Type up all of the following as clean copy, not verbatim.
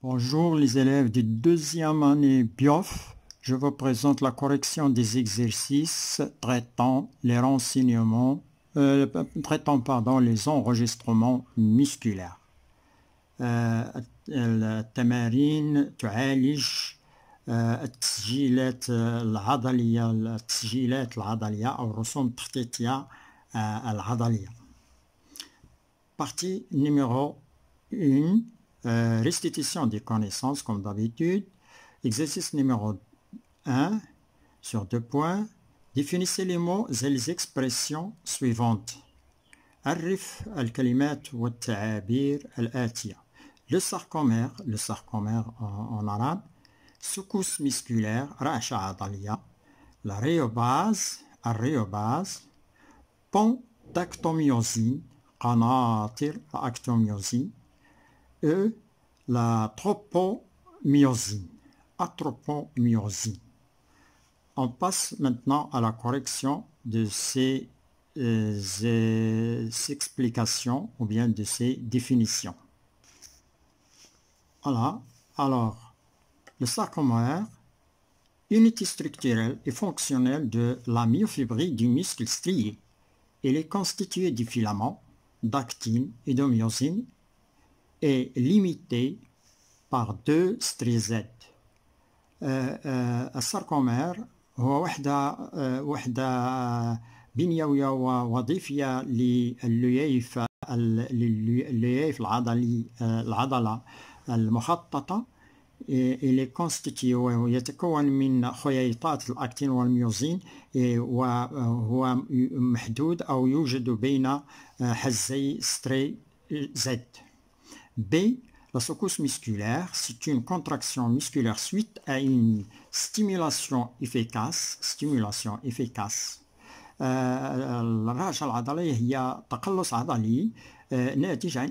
Bonjour les élèves de deuxième année BIOF. Je vous présente la correction des exercices traitant les renseignements, les enregistrements musculaires. التمارين تعالج التسجيلات العضلية أو الرسوم التخطيطية العضلية. Partie numéro 1. Restitution des connaissances comme d'habitude. Exercice numéro 1 sur 2 points. Définissez les mots et les expressions suivantes. عرف الكلمات والتعابير الآتية. Le sarcomère en arabe. Secousse musculaire, رعشة عضلية. La rhéobase. Pont d'actomyosine, قناطر actomyosine. La tropomyosine, atropomyosine. On passe maintenant à la correction de ces explications ou bien de ces définitions. Voilà. Alors, le sarcomère, unité structurelle et fonctionnelle de la myofibrie du muscle strié. Il est constitué de filaments, d'actine et de myosine est limité par 2 ستريزات. الساركومير هو وحدة بنيوية ووظيفية لللياف العضلة المخططة. يتكون من خييطات الأكتين والميوزين وهو محدود أو يوجد بين حزي ستري Z. B. La secousse musculaire, c'est une contraction musculaire suite à une stimulation efficace. الرعشة العضلية هي تقلص عضلي ناتج عن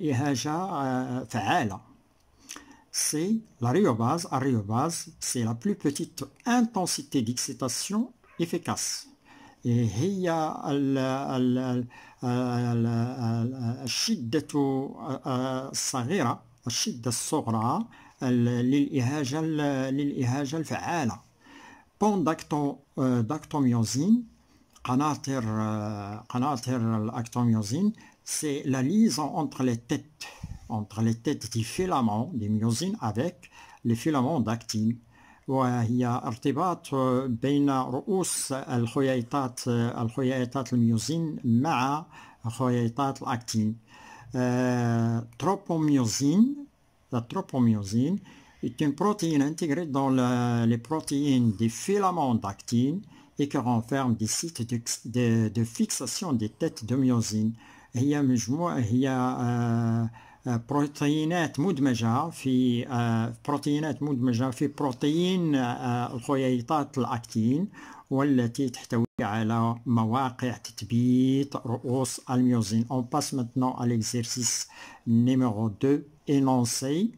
إهاجة فعالة. C'est la rhéobase, c'est la plus petite intensité d'excitation efficace. هي الشدة الصغرى للإهاجة الفعالة. Pont d'actomyosine, قناطر l'actomyosine, c'est la liaison entre les têtes des filaments des myosines avec les filaments d'actine. وهي ارتباط بين رؤوس الخييطات الميوزين مع خييطات الأكتين. La tropomyosine est une protéine intégrée dans les protéines des filaments d'actine et qui renferme des sites de fixation des têtes de myosine. هي بروتينات مدمجة في بروتين الخييطات الأكتين والتي تحتوي على مواقع تثبيت رؤوس الميوزين. On passe maintenant à l'exercice numéro 2, énoncé.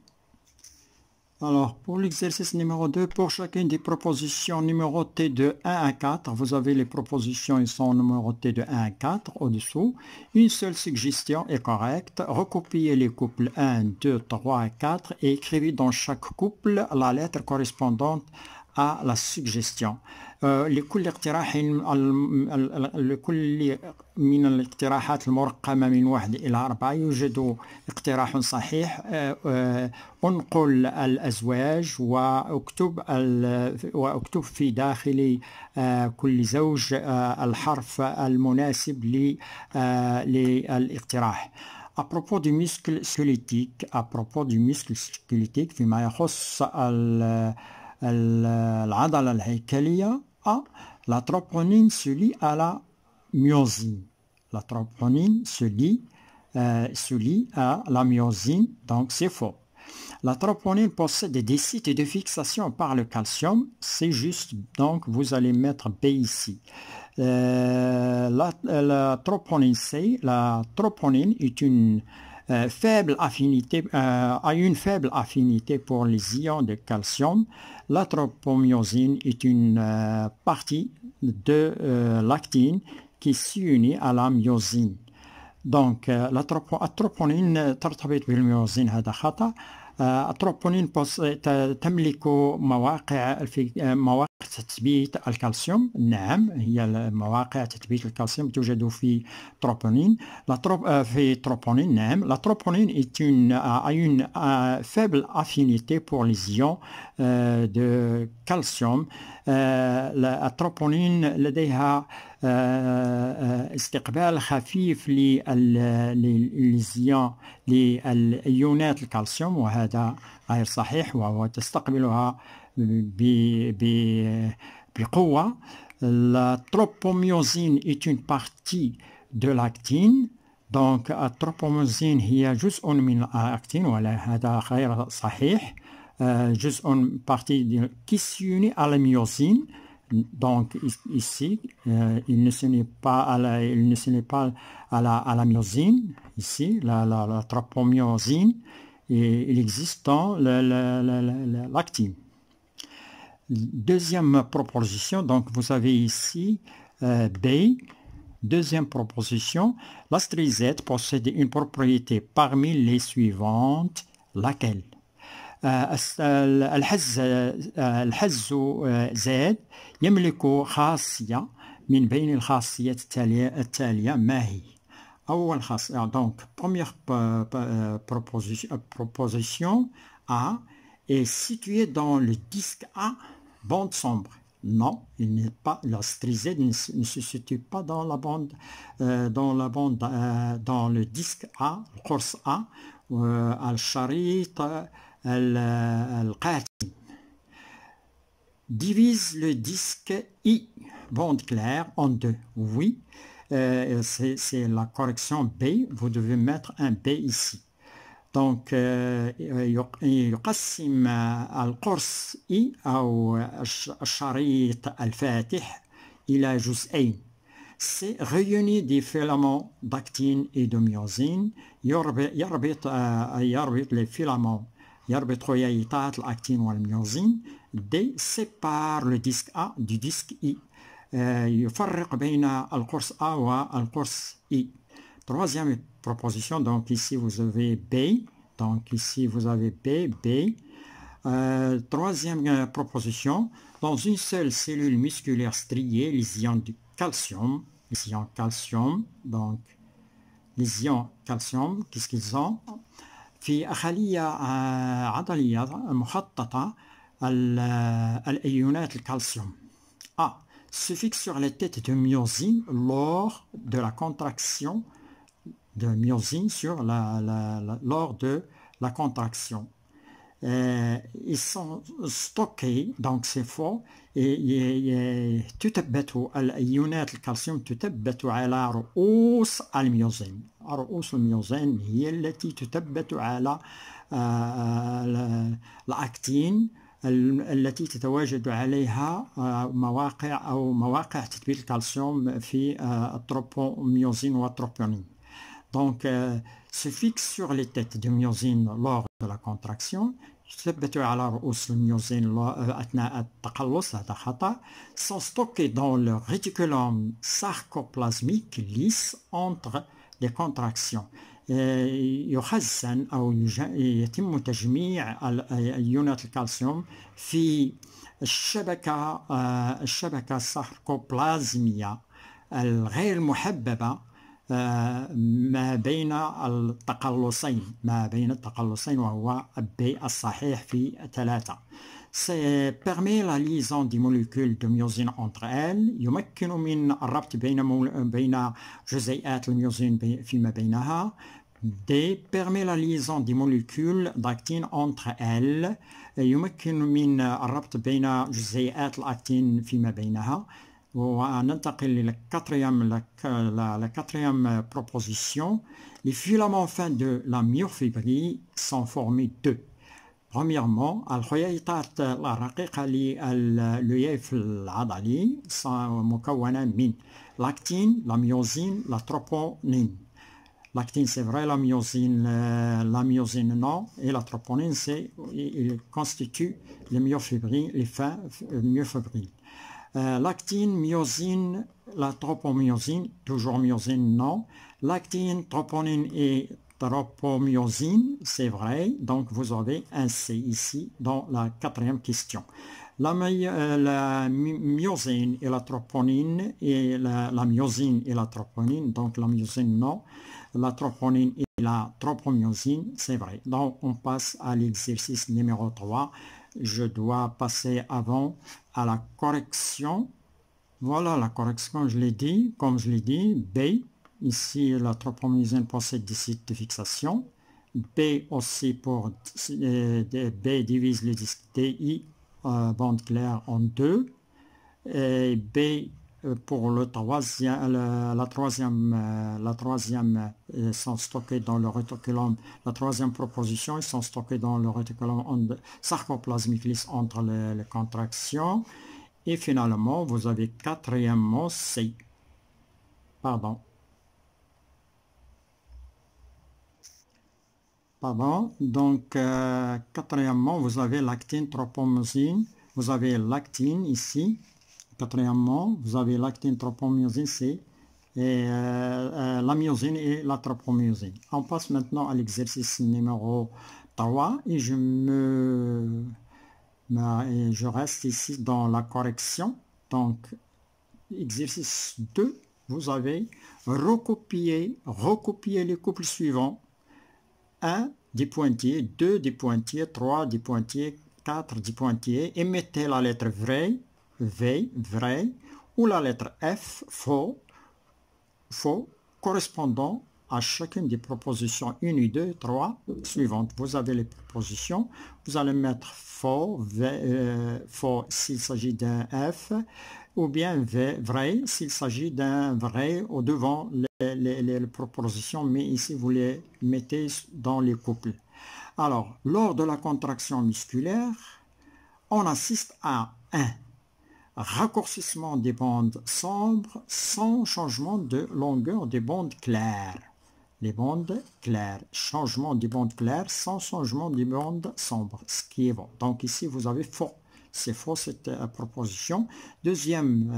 Alors, pour l'exercice numéro 2, pour chacune des propositions numérotées de 1 à 4, vous avez les propositions, ils sont numérotées de 1 à 4 au-dessous. Une seule suggestion est correcte. Recopiez les couples 1, 2, 3 et 4 et écrivez dans chaque couple la lettre correspondante à la suggestion. لكل من الاقتراحات المرقمة من 1 إلى 4 يوجد اقتراح صحيح. انقل الأزواج واكتب في داخل كل زوج الحرف المناسب للاقتراح. À propos du muscle squelettique فيما يخص العضلة الهيكلية. La troponine se lie à la myosine. La troponine se lie à la myosine, donc c'est faux. La troponine possède des sites de fixation par le calcium, c'est juste, donc vous allez mettre B ici. La troponine C, la troponine est une faible affinité, a une faible affinité pour les ions de calcium. La tropomyosine est une partie de l'actine qui s'unit à la myosine. دونك التروبونين ترتبط بالميوزين، هذا خطأ. التروبونين تملك مواقع في مواقع تثبيت الكالسيوم. نعم، هي مواقع تثبيت الكالسيوم توجد في تروبونين. في تروبونين، نعم. La troponine a une faible affinité pour les ions de calcium. التروبونين لديها استقبال خفيف للإيونات الكالسيوم، وهذا غير صحيح، وهو تستقبلها بقوة. La tropomyosine est une partie de l'actine. donc التروبوميوزين هي جزء من الأكتين، ولا هذا غير صحيح. جزء partie qui s'unit à la myosine. Donc ici, il ne s'unit pas à la myosine. Ici, la tropomyosine, et il existe dans l'actine. Deuxième proposition, donc vous avez ici B. Deuxième proposition, l'astrisette possède une propriété parmi les suivantes. Laquelle? الحز زاد يملك خاصية من بين الخاصيات التالية. ما هي؟ أول خاصية، donc première proposition A est située dans le disque A, bande sombre. Non, il n'est pas, l'astrisette ne se situe pas dans la bande, dans le disque A, القرص A, الشريط القاتم. Divise le disque I, bande claire, en deux. Oui, c'est la correction B. Vous devez mettre un B ici. Donc يقسم القرص I أو الشريط الفاتح إلى جزئين. C'est réuni des filaments d'actine et de myosine. يربط les filaments، يربط خييطات الأكتين والميوزين. D sépare le disque A du disque I. يفرق بين القرص A والقرص I. Troisième proposition, donc ici vous avez B. Donc ici vous avez B. Troisième proposition, dans une seule cellule musculaire striée, les ions du calcium, donc les ions calcium, qu'est-ce qu'ils ont? في خلية عضلية مخططة الأيونات الكالسيوم A se fixe sur les têtes de myosine lors de la contraction de myosine lors de la contraction. Ils sont stockés, donc c'est faux. تثبت الأيونات الكالسيوم تثبت على رؤوس الميوزين. رؤوس الميوزين هي التي تثبت على الأكتين التي تتواجد عليها مواقع تثبيت الكالسيوم في التروبوميوزين والتروبونين. Donc se fixe sur les têtes de myosine lors de la contraction. تثبت على رؤوس الميوزين أثناء التقلص، هذا خطأ. sont stockés dans le réticulum sarcoplasmique lisse entre les contractions. يخزن أو يتم تجميع أيونات الكالسيوم في الشبكة الساركوبلازمية الغير محببة ما بين التقلصين وهو B الصحيح في 3. permet la liaison des molécules de myosine entre elles. يمكن من الربط بين جزيئات الميوزين فيما بينها. D permet la liaison des molécules d'actine entre elles. يمكن من الربط بين جزيئات الأكتين فيما بينها. وننتقل la quatrième proposition. Les filaments fins de la myofibrille sont formés de. Premièrement, الخييطات الرقيقة للياف العضلي مكونة من l'actine, la myosine, la troponine. L'actine c'est vrai, la myosine non, et la troponine il constitue les myofibrilles, les fins myofibrilles. L'actine, myosine, la tropomyosine, toujours myosine, non. Lactine, troponine et tropomyosine, c'est vrai. Donc, vous avez un C ici dans la quatrième question. La myosine et la troponine et la myosine et la troponine, donc la myosine, non. La troponine et la tropomyosine, c'est vrai. Donc, on passe à l'exercice numéro 3. Je dois passer avant à la correction. Voilà la correction, je l'ai dit, comme je l'ai dit, B, ici la tropomyosine possède des sites de fixation, B aussi pour B divise le disque DI bande claire en 2, et B pour le troisième, la troisième sont stockés dans le réticulum, la troisième proposition, ils sont stockés dans le réticulum sarcoplasmique lisse entre les contractions. Et finalement, vous avez quatrièmement C. Pardon. Donc, quatrièmement, vous avez lactine, tropomyosine. Vous avez lactine ici. Quatrièmement, vous avez lactine, tropomyosine, C. Et la myosine et la tropomyosine. On passe maintenant à l'exercice numéro 3. Et je reste ici dans la correction. Donc, exercice 2, vous avez recopié les couples suivants. 1 des pointillés, 2 des pointillés, 3 des pointillés, 4 des pointillés, et mettez la lettre vrai, V, vrai, ou la lettre F, faux, correspondant à chacune des propositions 1 et 2, 3 suivantes. Vous avez les propositions, vous allez mettre faux, faux s'il s'agit d'un F, ou bien vrai s'il s'agit d'un vrai au devant les propositions, mais ici vous les mettez dans les couples. Alors, lors de la contraction musculaire, on assiste à un raccourcissement des bandes sombres sans changement de longueur des bandes claires. Les bandes claires, changement des bandes claires sans changement des bandes sombres, ce qui est bon. Donc ici, vous avez faux. C'est faux cette proposition. Deuxième,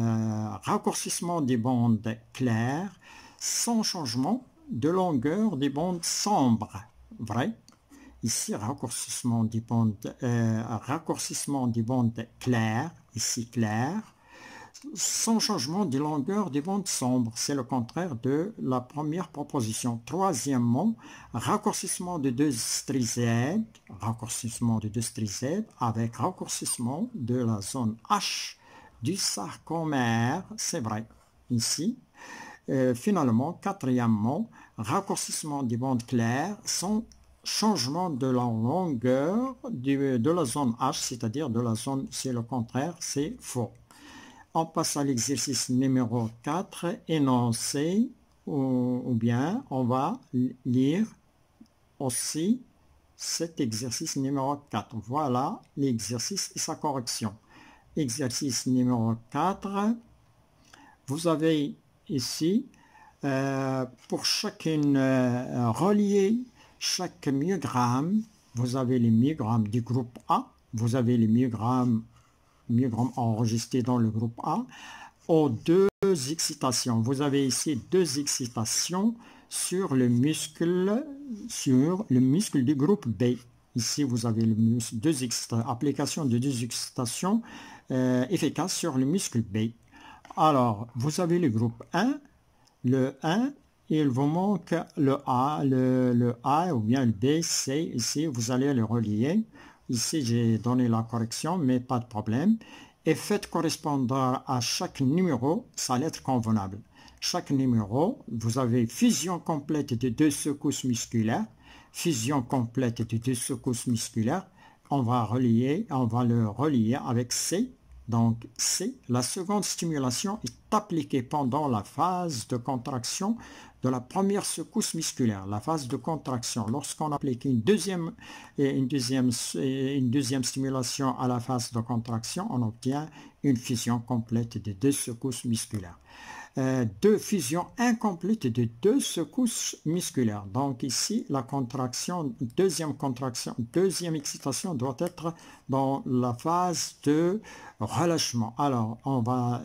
raccourcissement des bandes claires sans changement de longueur des bandes sombres. Vrai. Ici, raccourcissement des bandes claires, ici clair, sans changement de longueur des bandes sombres. C'est le contraire de la première proposition. Troisièmement, raccourcissement de deux strizèdes avec raccourcissement de la zone H du sarcomère. C'est vrai, ici. Finalement, quatrièmement, raccourcissement des bandes claires sans changement de la longueur de la zone H, c'est-à-dire de la zone, c'est le contraire, c'est faux. On passe à l'exercice numéro 4, énoncé, ou bien on va lire aussi cet exercice numéro 4. Voilà l'exercice et sa correction. Exercice numéro 4, vous avez ici, pour chacune reliée, chaque myogramme, vous avez les myogrammes du groupe A, vous avez les myogrammes enregistrés dans le groupe A, aux deux excitations. Vous avez ici deux excitations sur le muscle du groupe B. Ici, vous avez application de deux excitations efficaces sur le muscle B. Alors, vous avez le groupe 1, le 1, il vous manque le A, le A ou bien le B, C, ici, vous allez le relier. Ici, j'ai donné la correction, mais pas de problème. Et faites correspondre à chaque numéro sa lettre convenable. Chaque numéro, vous avez fusion complète de deux secousses musculaires. Fusion complète de deux secousses musculaires. On va le relier avec C. Donc, C, la seconde stimulation est appliquée pendant la phase de contraction de la première secousse musculaire. La phase de contraction, lorsqu'on applique une deuxième stimulation à la phase de contraction, on obtient une fusion complète de deux secousses musculaires. Deux fusions incomplètes de deux secousses musculaires. Donc ici, la deuxième excitation doit être dans la phase de relâchement. Alors, on va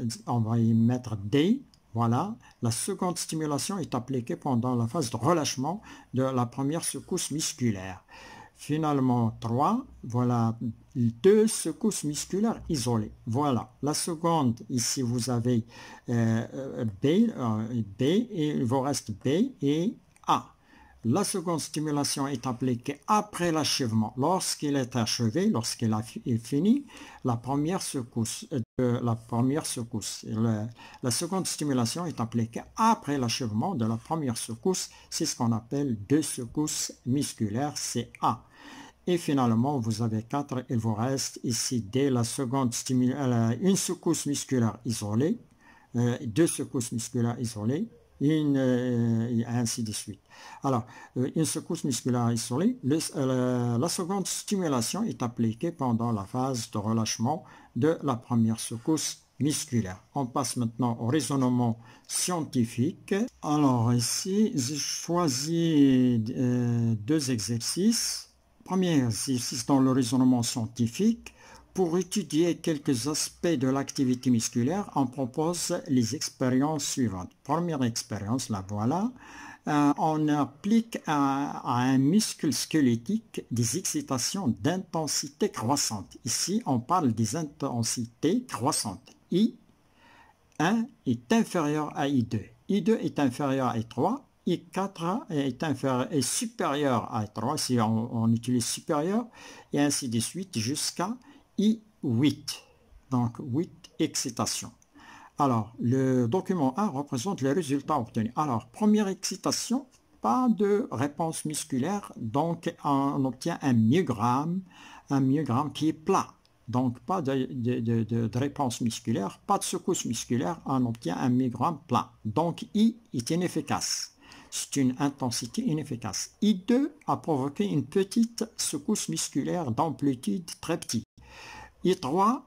y mettre D. Voilà, la seconde stimulation est appliquée pendant la phase de relâchement de la première secousse musculaire. Finalement, 3, voilà, 2 secousses musculaires isolées. Voilà, la seconde, ici vous avez B, et il vous reste B et A. La seconde stimulation est appliquée après l'achèvement. Lorsqu'il est achevé, lorsqu'il est fini, la première secousse. La seconde stimulation est appliquée après l'achèvement de la première secousse. C'est ce qu'on appelle 2 secousses musculaires, c'est A. Et finalement, vous avez 4, il vous reste ici dès la seconde une secousse musculaire isolée, 2 secousses musculaires isolées, et ainsi de suite. Alors, une secousse musculaire isolée, la seconde stimulation est appliquée pendant la phase de relâchement de la première secousse musculaire. On passe maintenant au raisonnement scientifique. Alors ici, j'ai choisi 2 exercices. Premier exercice dans le raisonnement scientifique. Pour étudier quelques aspects de l'activité musculaire, on propose les expériences suivantes. Première expérience, la voilà. On applique à un muscle squelettique des excitations d'intensité croissante. Ici, on parle des intensités croissantes. I1 est inférieur à I2. I2 est inférieur à I3. I4 est supérieur à I3 si on utilise supérieur, et ainsi de suite jusqu'à I8. Donc 8 excitations. Alors, le document 1 représente les résultats obtenus. Alors, première excitation, pas de réponse musculaire, donc on obtient un myogramme qui est plat. Donc, pas de réponse musculaire, pas de secousse musculaire, on obtient un myogramme plat. Donc, I est inefficace. C'est une intensité inefficace. I2 a provoqué une petite secousse musculaire d'amplitude très petite. I3,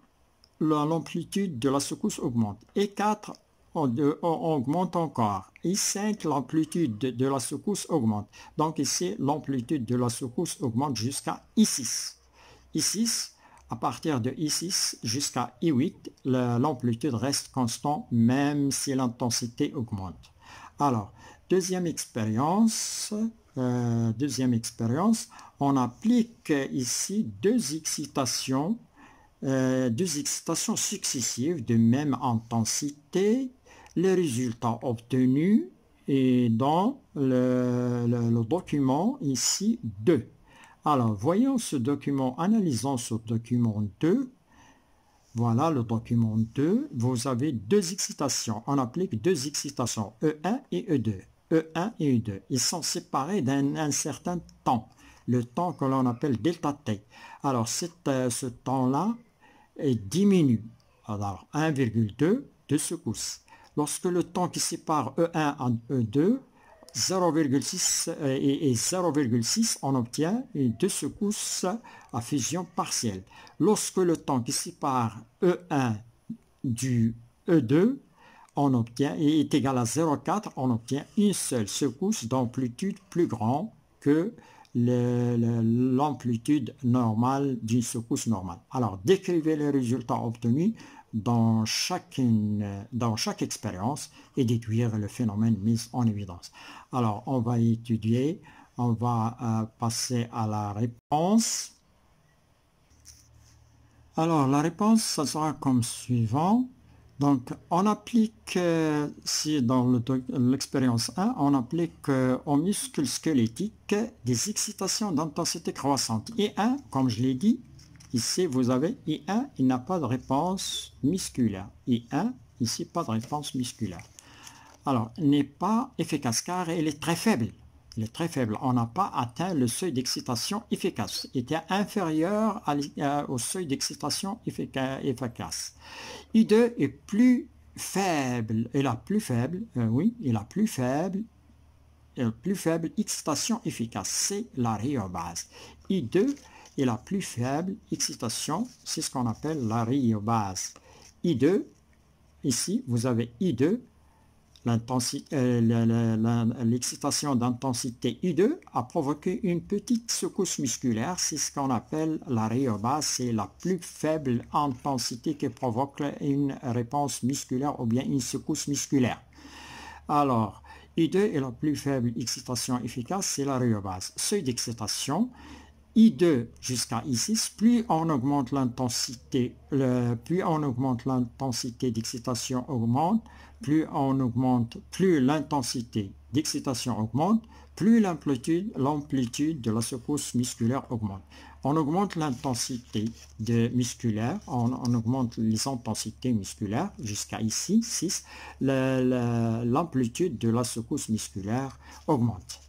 l'amplitude de la secousse augmente. I4, on augmente encore. I5, l'amplitude de la secousse augmente. Donc ici, l'amplitude de la secousse augmente jusqu'à I6. I6, à partir de I6 jusqu'à I8, l'amplitude reste constante même si l'intensité augmente. Alors, deuxième expérience, on applique ici 2 excitations successives de même intensité. Les résultats obtenus et dans le document ici 2. Alors, voyons ce document, analysons ce document 2. Voilà le document 2. Vous avez 2 excitations. On applique 2 excitations, E1 et E2. E1 et E2. Ils sont séparés d'un certain temps. Le temps que l'on appelle delta T. Alors, ce temps-là diminue. Alors, 1,2 de secousses. Lorsque le temps qui sépare E1 et E2, 0,6 et 0,6, on obtient 2 secousses à fusion partielle. Lorsque le temps qui sépare E1 du E2 est égal à 0,4, on obtient une seule secousse d'amplitude plus grande que l'amplitude normale d'une secousse normale. Alors, décrivez les résultats obtenus dans chaque expérience et déduire le phénomène mis en évidence. Alors, on va étudier, on va passer à la réponse. Alors, la réponse, ça sera comme suivant. Donc, on applique, si dans l'expérience 1, on applique aux muscles squelettiques des excitations d'intensité croissante. I1, comme je l'ai dit, ici vous avez I1, il n'a pas de réponse musculaire. I1, ici pas de réponse musculaire. Alors, n'est pas efficace car il est très faible. Il est très faible. On n'a pas atteint le seuil d'excitation efficace. Il était inférieur au seuil d'excitation efficace. I2 est plus faible. Et la plus faible, plus faible excitation efficace, c'est la rhéobase. I2 est la plus faible excitation, c'est ce qu'on appelle la rhéobase. I2, ici, vous avez I2, l'excitation d'intensité I2 a provoqué une petite secousse musculaire, c'est ce qu'on appelle la rhéobase, c'est la plus faible intensité qui provoque une réponse musculaire ou bien une secousse musculaire. Alors, I2 est la plus faible excitation efficace, c'est la rhéobase. Seuil d'excitation, I2 jusqu'à I6, plus on augmente l'intensité, d'excitation augmente, plus l'intensité d'excitation augmente, plus l'amplitude de la secousse musculaire augmente. On augmente l'intensité musculaire, on augmente les intensités musculaires jusqu'à ici, 6, l'amplitude de la secousse musculaire augmente.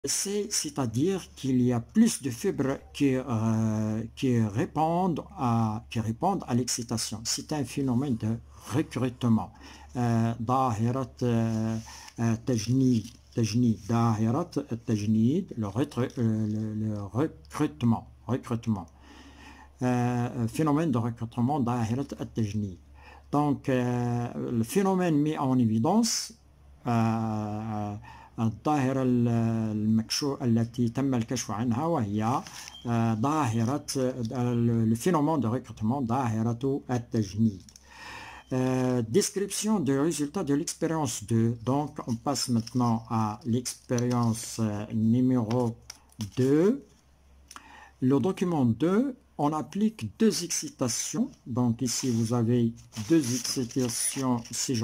C'est-à-dire qu'il y a plus de fibres qui répondent à l'excitation. C'est un phénomène de recrutement. ظاهرة التجنيد, le recrutement. Phénomène de recrutement ظاهرة التجنيد. Donc, le phénomène mis en évidence الظاهرة التي تم الكشف عنها وهي ظاهرة le phénomène de recrutement ظاهرة التجنيد. Description des résultats de l'expérience 2. Donc, on passe maintenant à l'expérience numéro 2. Le document 2, on applique deux excitations. Donc, ici, vous avez deux excitations. Si je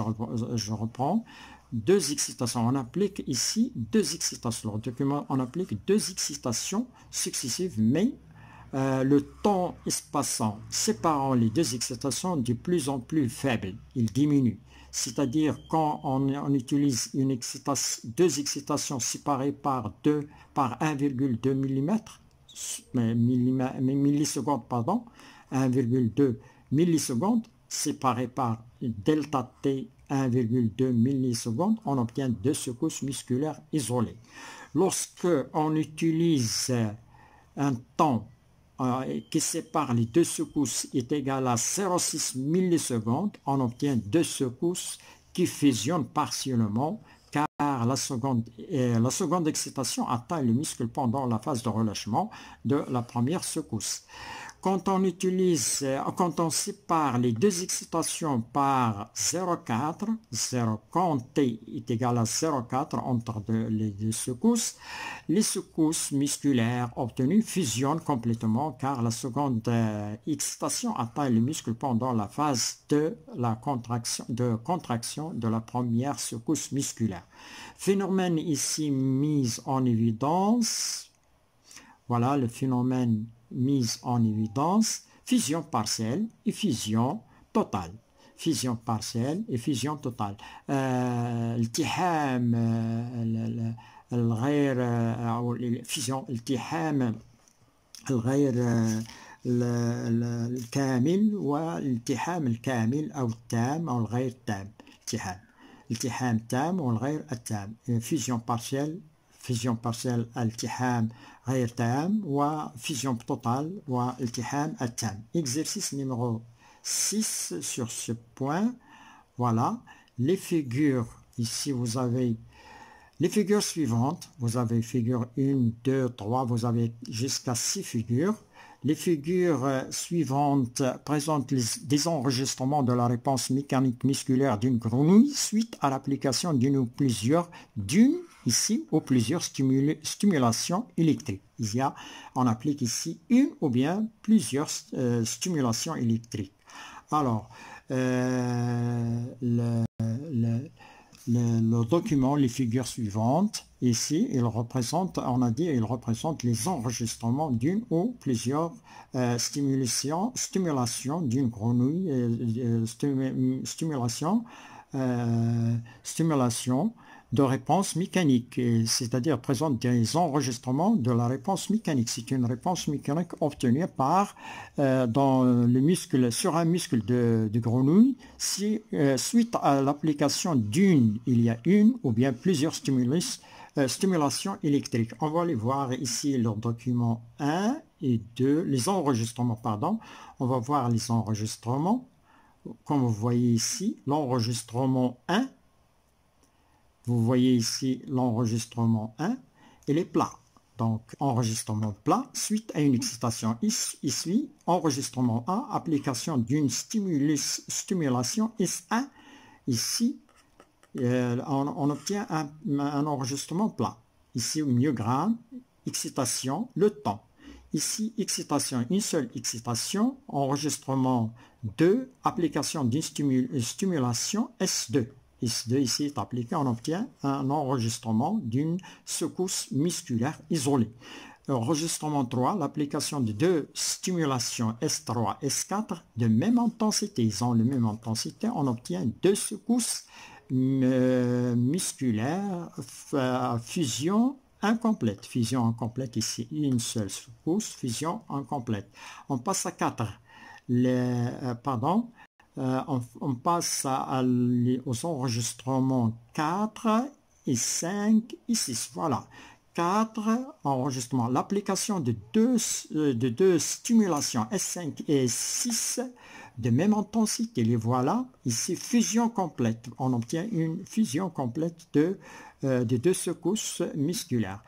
reprends, deux excitations. On applique ici deux excitations. Le document, on applique deux excitations successives, mais le temps espaçant séparant les deux excitations de plus en plus faible, il diminue. C'est-à-dire quand on utilise deux excitations séparées par 1,2 millisecondes, pardon, 1,2 millisecondes séparées par delta t 1,2 millisecondes, on obtient deux secousses musculaires isolées. Lorsque on utilise un temps qui sépare les deux secousses est égal à 0,6 millisecondes, on obtient deux secousses qui fusionnent partiellement car la seconde excitation atteint le muscle pendant la phase de relâchement de la première secousse. Quand on sépare les deux excitations par 0,4, quand t est égal à 0,4 entre les deux secousses, les secousses musculaires obtenues fusionnent complètement car la seconde excitation atteint le muscle pendant la phase de contraction de la première secousse musculaire. Phénomène ici mis en évidence. Voilà le phénomène mise en évidence, fusion partielle et fusion totale. Fusion partielle et fusion totale. التحام الغير أو الفيزيون التحام الغير الكامل والالتحام الكامل أو التام أو الغير تام. التحام تام والغير التام. fusion partielle التحام غير تام وفيزيون توتال والتحام التام. Exercice numéro 6 sur ce point. Voilà les figures. Ici vous avez les figures suivantes. Vous avez figure 1, 2, 3, vous avez jusqu'à 6 figures. Les figures suivantes présentent des enregistrements de la réponse mécanique musculaire d'une grenouille suite à l'application d'une ou plusieurs stimulations électriques. On applique ici une ou bien plusieurs stimulations électriques. Alors, le document, les figures suivantes, ici, il représente les enregistrements d'une ou plusieurs stimulations d'une grenouille, stimulation de réponse mécanique, c'est-à-dire présente des enregistrements de la réponse mécanique. C'est une réponse mécanique obtenue dans le muscle, sur un muscle de grenouille, si suite à l'application il y a une ou bien plusieurs stimulations électriques. On va les voir ici, leur document 1 et 2, les enregistrements, pardon. On va voir les enregistrements. Comme vous voyez ici, l'enregistrement 1. Vous voyez ici l'enregistrement 1, il est plat. Donc, enregistrement plat, suite à une excitation ici, enregistrement 1, application d'une stimulation S1, ici, on obtient un enregistrement plat. Ici, myogramme, excitation, le temps. Ici, excitation, une seule excitation, enregistrement 2, application d'une stimulation S2. S2 ici est appliqué, on obtient un enregistrement d'une secousse musculaire isolée. Enregistrement 3, l'application de deux stimulations S3, S4 de même intensité. Ils ont la même intensité, on obtient deux secousses musculaires, fusion incomplète. Fusion incomplète ici, une seule secousse, fusion incomplète. On passe à 4. On passe aux enregistrements 4 et 5 et 6. Voilà. 4 enregistrements. L'application de deux stimulations S5 et S6 de même intensité. Les voilà. Ici, fusion complète. On obtient une fusion complète de deux secousses musculaires.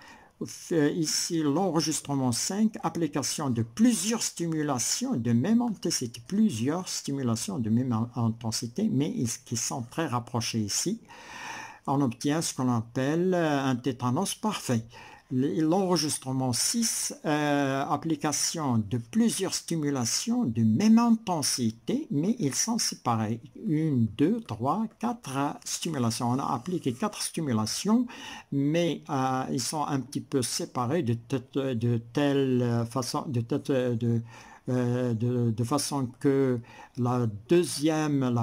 Ici, l'enregistrement 5, application de plusieurs stimulations de même intensité. Plusieurs stimulations de même intensité, mais qui sont très rapprochées ici. On obtient ce qu'on appelle un tétanos parfait. L'enregistrement 6, application de plusieurs stimulations de même intensité, mais ils sont séparés. 1, 2, 3, 4 stimulations. On a appliqué 4 stimulations, mais ils sont un petit peu séparés de telle façon, de façon que la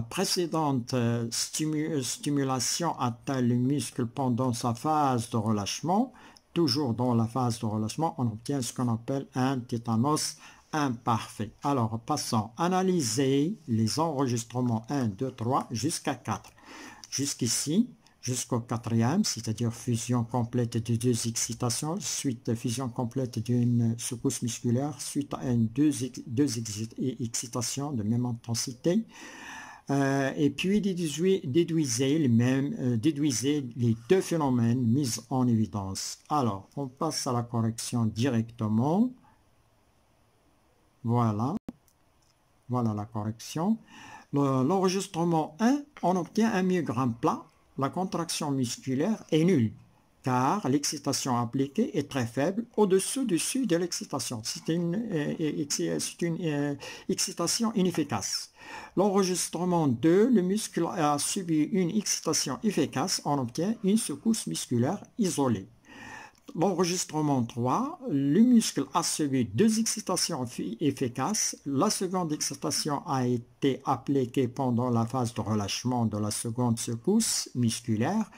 précédente stimulation atteint le muscle pendant sa phase de relâchement. Toujours dans la phase de relâchement, on obtient ce qu'on appelle un tétanos imparfait. Alors, passons, analyser les enregistrements 1, 2, 3 jusqu'à 4. Jusqu'ici, jusqu'au quatrième, c'est-à-dire fusion complète de deux excitations, suite fusion complète d'une secousse musculaire, suite à deux excitations de même intensité. Et puis déduisez les deux phénomènes mis en évidence. Alors, on passe à la correction directement. Voilà. Voilà la correction. L'enregistrement 1, on obtient un myogramme plat. La contraction musculaire est nulle, car l'excitation appliquée est très faible au-dessus de l'excitation. C'est une excitation inefficace. L'enregistrement 2, le muscle a subi une excitation efficace, on obtient une secousse musculaire isolée. L'enregistrement 3, le muscle a subi deux excitations efficaces. La seconde excitation a été appliquée pendant la phase de relâchement de la seconde secousse musculaire.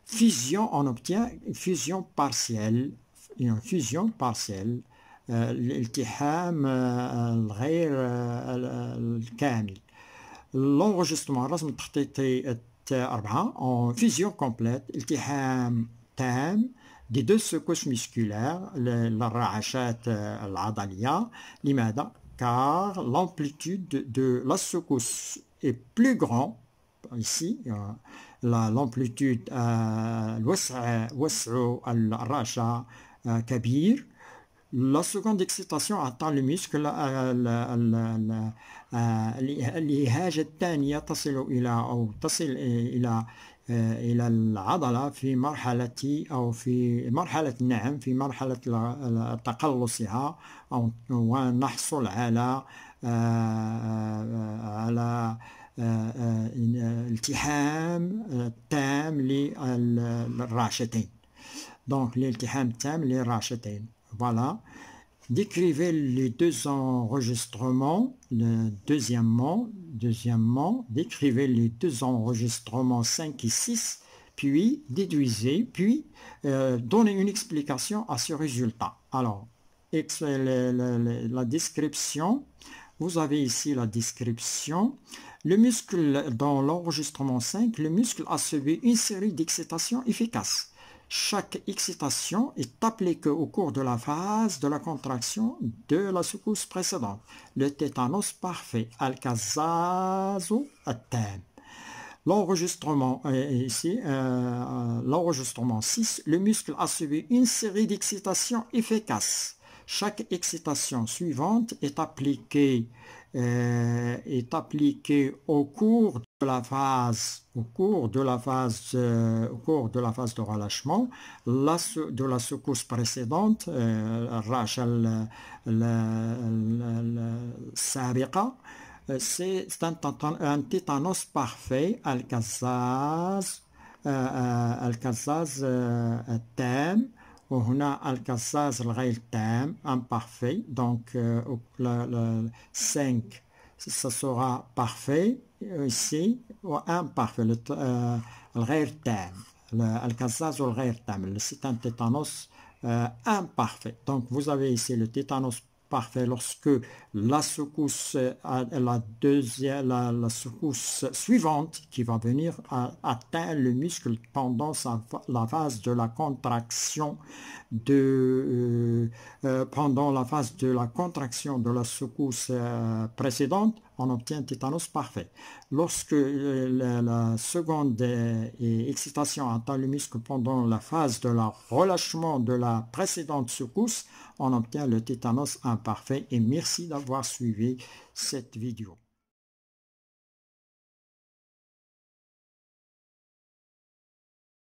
Fusion, on obtient une fusion partielle. Une fusion partielle. الالتحام الغير الكامل. l'enregistrement الرسم التخطيطي 4 en fusion complète التحام تام des deux secousses musculaires, الرعشات العضلية. لماذا؟ car l'amplitude de la secousse est plus grande ici. l'amplitude وسع الرعشة كبير. La seconde excitation atteint le muscle. الإهاجة الثانية تصل إلى العضلة في مرحلة تقلصها، ونحصل على التحام تام للرعشتين. Donc l'iltiham tam les rachetain. Voilà. Décrivez les deux enregistrements. Deuxièmement, décrivez les deux enregistrements 5 et 6, puis déduisez, puis donnez une explication à ce résultat. Alors, la description, vous avez ici la description. Le muscle, dans l'enregistrement 5, le muscle a subi une série d'excitations efficaces. Chaque excitation est appliquée au cours de la phase de la contraction de la secousse précédente. Le tétanos parfait, al-kazazo at-tam. L'enregistrement ici, l'enregistrement 6, le muscle a subi une série d'excitations efficaces. Chaque excitation suivante est appliquée au cours au cours de la phase de relâchement, de la secousse précédente, c'est un tétanos parfait, الكزاز التام، وهنا الكزاز الغير تام imparfait. Donc le 5 ça sera parfait ici ou imparfait. الغير تام الكزاز والغير تام c'est un tétanos imparfait. Donc vous avez ici le tétanos parfait lorsque la secousse, la secousse suivante qui va venir atteint le muscle pendant la phase de la contraction pendant la phase de la contraction de la secousse précédente, on obtient un tétanos parfait. Lorsque la seconde excitation atteint le muscle pendant la phase de la relâchement de la précédente secousse, on obtient le tétanos imparfait. Et merci d'avoir suivi cette vidéo.